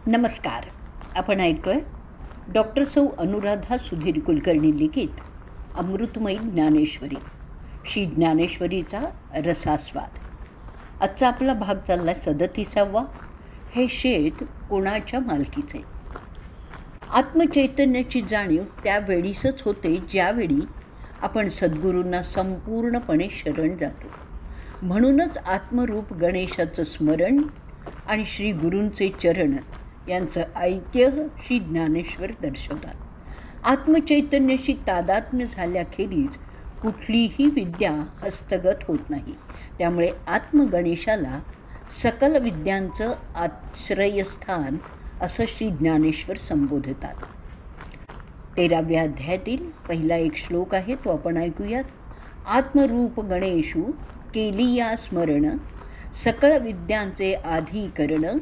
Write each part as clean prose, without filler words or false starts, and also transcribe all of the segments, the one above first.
नमस्कार. आपण ऐकतोय डॉक्टर सौ अनुराधा सुधीर कुलकर्णी लिखित अमृतमयी ज्ञानेश्वरी, श्री ज्ञानेश्वरीचा रसास्वाद. आजचा आपला भाग चालला 37वा. हे शेत कोणाच्या मालकीचे. आत्मचैतन्याची जाणीव त्यावेळीसच होते ज्यावेळी आपण सद्गुरूंना संपूर्णपणे शरण जातो. म्हणूनच आत्मरूप गणेशाचं स्मरण आणि श्री गुरूंचे चरण यांचं ऐक्य श्री ज्ञानेश्वर दर्शवतात. आत्मचैतन्याशी तादात्म्य झाल्याखेरीज कुठलीही विद्या हस्तगत होत नाही. त्यामुळे आत्मगणेशाला सकल विद्यांचं आश्रयस्थान असं श्री ज्ञानेश्वर संबोधतात. 13व्या अध्यायातील पहिला एक श्लोक आहे, तो आपण ऐकूयात. आत्मरूप गणेशू केली या स्मरण, सकळ विद्यांचे आधिकरण,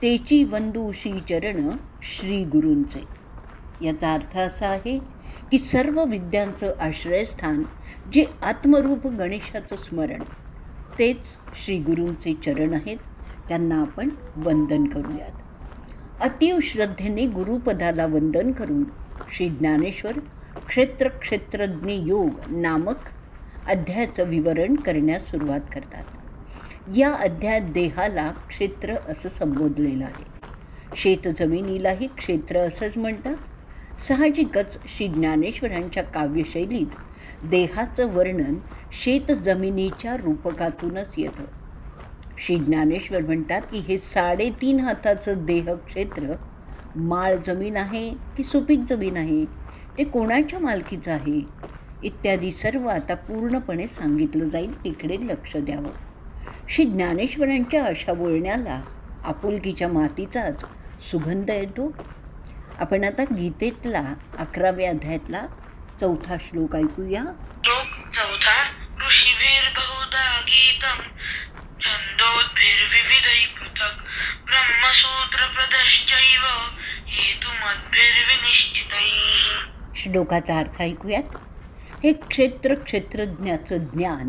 तेची वंदू श्रीचरण श्री गुरूंचे. याचा अर्थ असा आहे की सर्व विद्यांचं आश्रयस्थान जे आत्मरूप गणेशाचं स्मरण, तेच श्री गुरूंचे चरण आहेत. त्यांना आपण वंदन करूयात. अतीव श्रद्धेने गुरुपदाला वंदन करून श्री ज्ञानेश्वर क्षेत्रज्ञ योग नामक अध्यायाचं विवरण करण्यास सुरुवात करतात. या अध्यायात देहाला क्षेत्र असं संबोधलेलं आहे. शेतजमिनीलाही क्षेत्र असंच म्हणतात. साहजिकच श्री ज्ञानेश्वरांच्या काव्यशैलीत देहाचं वर्णन शेतजमिनीच्या रूपकातूनच येतं. श्री ज्ञानेश्वर म्हणतात की हे 3.5 हाताचं देहक्षेत्र माळ जमीन आहे की सुपीक जमीन आहे, ते कोणाच्या मालकीचं आहे, इत्यादी सर्व आता पूर्णपणे सांगितलं जाईल. तिकडे लक्ष द्यावं. श्री ज्ञानेश्वरांच्या अशा बोलण्याला आपुलकीच्या मातीचाच सुगंध येतो. आपण आता गीतेतला 11व्या अध्यायातला 4था श्लोक ऐकूया. श्लोक 4. ऋषीभिर्बहुधा गीतम् छन्दोद्भिर्विविधैः पृथक् ब्रह्मसूत्रपदश्चैव हेतुमद्भिर्विनिश्चितैः. श्लोकाचा अर्थ ऐकूयात. हे क्षेत्रज्ञाचं ज्ञान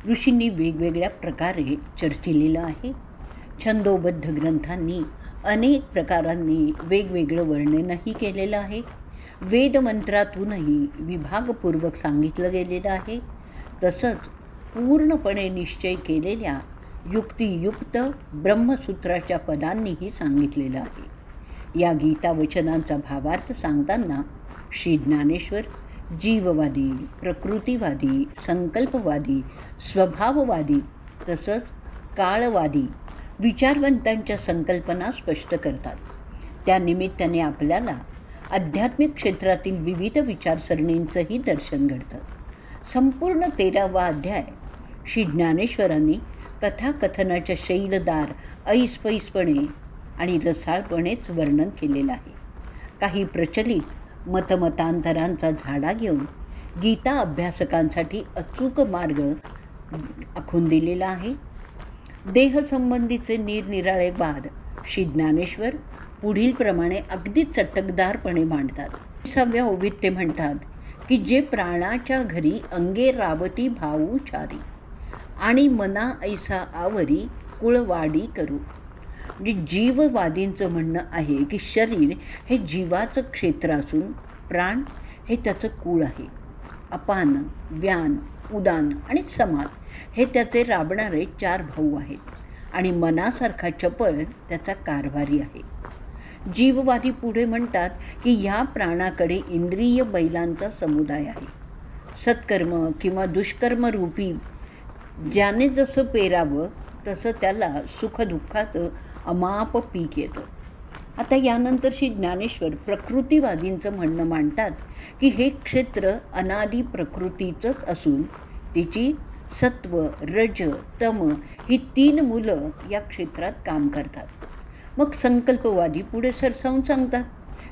ऋषींनी वेगवेगळ्या प्रकारे चर्चिलेलं आहे. छंदोबद्ध ग्रंथांनी अनेक प्रकारांनी वेगवेगळं वर्णनही केलेलं आहे. वेदमंत्रातूनही विभागपूर्वक सांगितलं गेलेलं आहे. तसंच पूर्णपणे निश्चय केलेल्या युक्तियुक्त ब्रह्मसूत्राच्या पदांनीही सांगितलेलं आहे. या गीतावचनांचा भावार्थ सांगताना श्री ज्ञानेश्वर जीववादी, प्रकृतीवादी, संकल्पवादी, स्वभाववादी तसंच काळवादी विचारवंतांच्या संकल्पना स्पष्ट करतात. त्यानिमित्ताने आपल्याला आध्यात्मिक क्षेत्रातील विविध विचारसरणींचंही दर्शन घडतं. संपूर्ण 13वा अध्याय श्री ज्ञानेश्वरांनी कथाकथनाच्या शैलदार, ऐसपैसपणे आणि रसाळपणेच वर्णन केलेलं आहे. काही प्रचलित मतमतांतरांचा झाडा घेऊन गीता अभ्यासकांसाठी अचूक मार्ग आखून दिलेला आहे. देहसंबंधीचे निरनिराळे वाद श्री ज्ञानेश्वर पुढील प्रमाणे अगदी चटकदारपणे मांडतात. 20व्या ओवीत ते म्हणतात की जे प्राणाच्या घरी अंगे रावती भाऊ चारी आणि मना ऐसा आवरी कुळवाडी करू. म्हणजे जीववादींचं म्हणणं आहे की शरीर हे जीवाचं क्षेत्र असून प्राण हे त्याचं कुळ आहे. अपान, व्यान, उदान आणि समान हे त्याचे राबणारे 4 भाऊ आहेत आणि मनासारखा चपळ त्याचा कारभारी आहे. जीववादी पुढे म्हणतात की ह्या प्राणाकडे इंद्रिय बैलांचा समुदाय आहे. सत्कर्म किंवा दुष्कर्म रूपी ज्याने जसं पेरावं तसं त्याला सुखदुःखाचं अमाप पीक येतं. आता यानंतर श्री ज्ञानेश्वर प्रकृतीवादींचं म्हणणं मांडतात की हे क्षेत्र अनादी प्रकृतीचंच असून तिची सत्व, रज, तम ही 3 मूलं या क्षेत्रात काम करतात. मग संकल्पवादी पुढे सरसावून सांगतात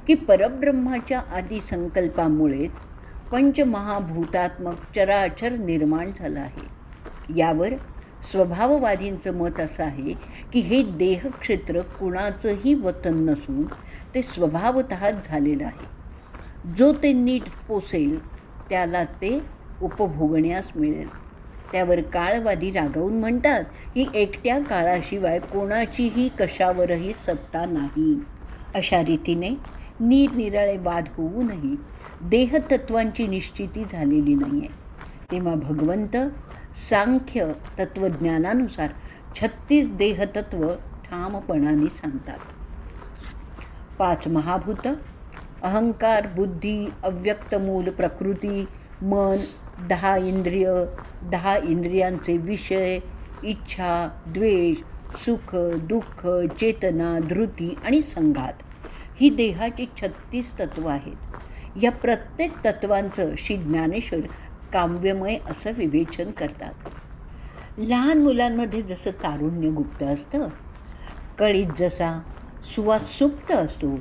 की परब्रह्माच्या आदी संकल्पामुळेच पंचमहाभूतात्मक चराचर निर्माण झालं आहे. यावर स्वभाववादींचं मत असं आहे की हे देहक्षेत्र कुणाचंही वतन नसून ते स्वभावतःच झालेलं आहे. जो ते नीट पोसेल त्याला ते उपभोगण्यास मिळेल. त्यावर काळवादी रागावून म्हणतात की एकट्या काळाशिवाय कोणाचीही कशावरही सत्ता नाही. अशा रीतीने निरनिराळे वाद होऊनही देहतत्वांची निश्चिती झालेली नाही आहे. तेव्हा भगवंत सांख्य तत्त्वज्ञानानुसार 36 देहतत्व ठामपणाने सांगतात. 5 महाभूत अहंकार, बुद्धी, अव्यक्त मूल प्रकृती, मन, 10 इंद्रिय, 10 इंद्रियांचे विषय, इच्छा, द्वेष, सुख, दुःख, चेतना, धृती आणि संघात ही देहाची 36 तत्व आहेत. या प्रत्येक तत्वांचं श्री ज्ञानेश्वर काव्यमय असं विवेचन करतात. लहान मुलांमध्ये जसं तारुण्य गुप्त असतं, कळीत जसा सुवास सुप्त असतो,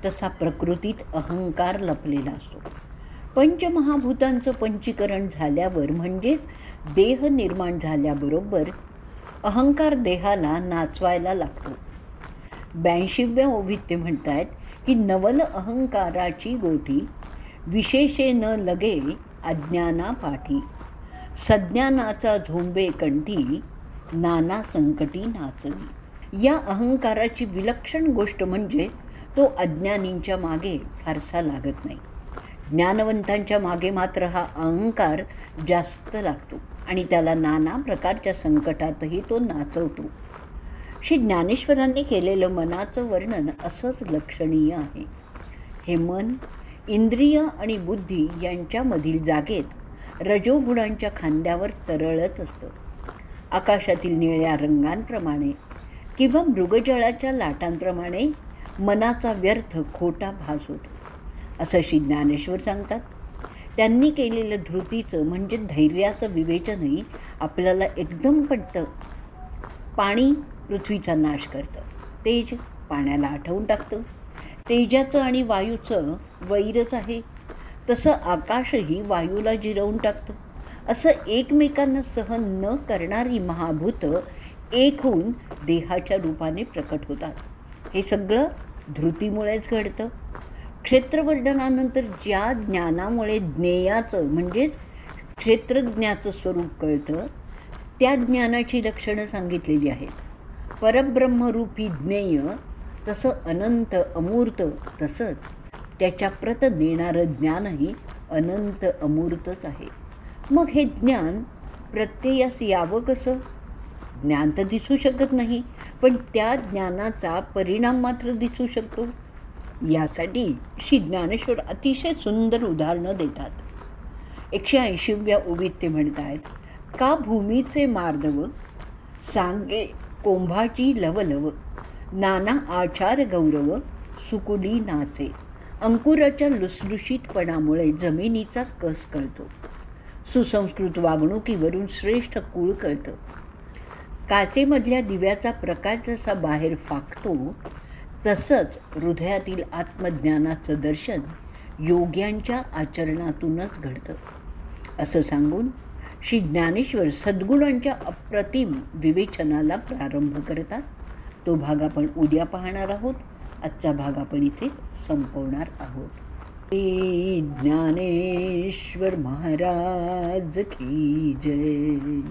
तसा प्रकृतीत अहंकार लपलेला असतो. पंचमहाभूतांचं पंचीकरण झाल्यावर म्हणजेच देह निर्माण झाल्याबरोबर अहंकार देहाला नाचवायला लागतो. 82व्या ओवीत ते म्हणतात की नवल अहंकाराची गोठी विशेषे न लगे अज्ञाना पाठी, सज्ञानाचा झोंबे कंठी नाना संकटी नाचवी. या अहंकाराची विलक्षण गोष्ट म्हणजे तो अज्ञानींच्या मागे फारसा लागत नाही. ज्ञानवंतांच्या मागे मात्र हा अहंकार जास्त लागतो आणि त्याला नाना प्रकारच्या संकटातही तो नाचवतो. श्री ज्ञानेश्वरांनी केलेलं मनाचं वर्णन असंच लक्षणीय आहे. हे मन इंद्रिय आणि बुद्धी यांच्यामधील जागेत रजोगुणांच्या खांद्यावर तरळत असतं. आकाशातील निळ्या रंगांप्रमाणे किंवा मृगजळाच्या लाटांप्रमाणे मनाचा व्यर्थ खोटा भास होतो असं श्री ज्ञानेश्वर सांगतात. त्यांनी केलेलं धृतीचं म्हणजे धैर्याचं विवेचनही आपल्याला एकदम पटतं. पाणी पृथ्वीचा नाश करतं, तेज पाण्याला आठवून टाकतं. तेजाचं आणि वायूचं वैरच आहे, तसं आकाशही वायूला जिरवून टाकतं. असं एकमेकांना सहन न करणारी महाभूतं एक होऊन देहाच्या रूपाने प्रकट होतात. हे सगळं धृतीमुळेच घडतं. क्षेत्रवर्णनानंतर ज्या ज्ञानामुळे ज्ञेयाचं म्हणजेच क्षेत्रज्ञाचं स्वरूप कळतं, त्या ज्ञानाची लक्षणं सांगितलेली आहेत. परब्रह्मरूपी ज्ञेय तसं अनंत अमूर्त, तसंच त्याच्या प्रत नेणारं ज्ञानही अनंत अमूर्तच आहे. मग हे ज्ञान प्रत्ययास यावं कसं? ज्ञान तर दिसू शकत नाही, पण त्या ज्ञानाचा परिणाम मात्र दिसू शकतो. यासाठी श्री ज्ञानेश्वर अतिशय सुंदर उदाहरणं देतात. 180व्या ओवीत ते म्हणतात, का भूमीचे मार्दव सांगे कोंभाची लवलव, नाना आचार गौरव सुकुली नाचे. अंकुराच्या लुसलुशीतपणामुळे जमिनीचा कस कळतो. सुसंस्कृत वागणुकीवरून श्रेष्ठ कुळ कळतं. काचेमधल्या दिव्याचा प्रकाश जसा बाहेर फाकतो, तसंच हृदयातील आत्मज्ञानाचं दर्शन योग्यांच्या आचरणातूनच घडतं असं सांगून श्री ज्ञानेश्वर सद्गुणांच्या अप्रतिम विवेचनाला प्रारंभ करतात. तो भाग आपण उद्या पाहणार आहोत. आजचा भाग आपण इथेच संपवणार आहोत. श्री ज्ञानेश्वर महाराज की जय.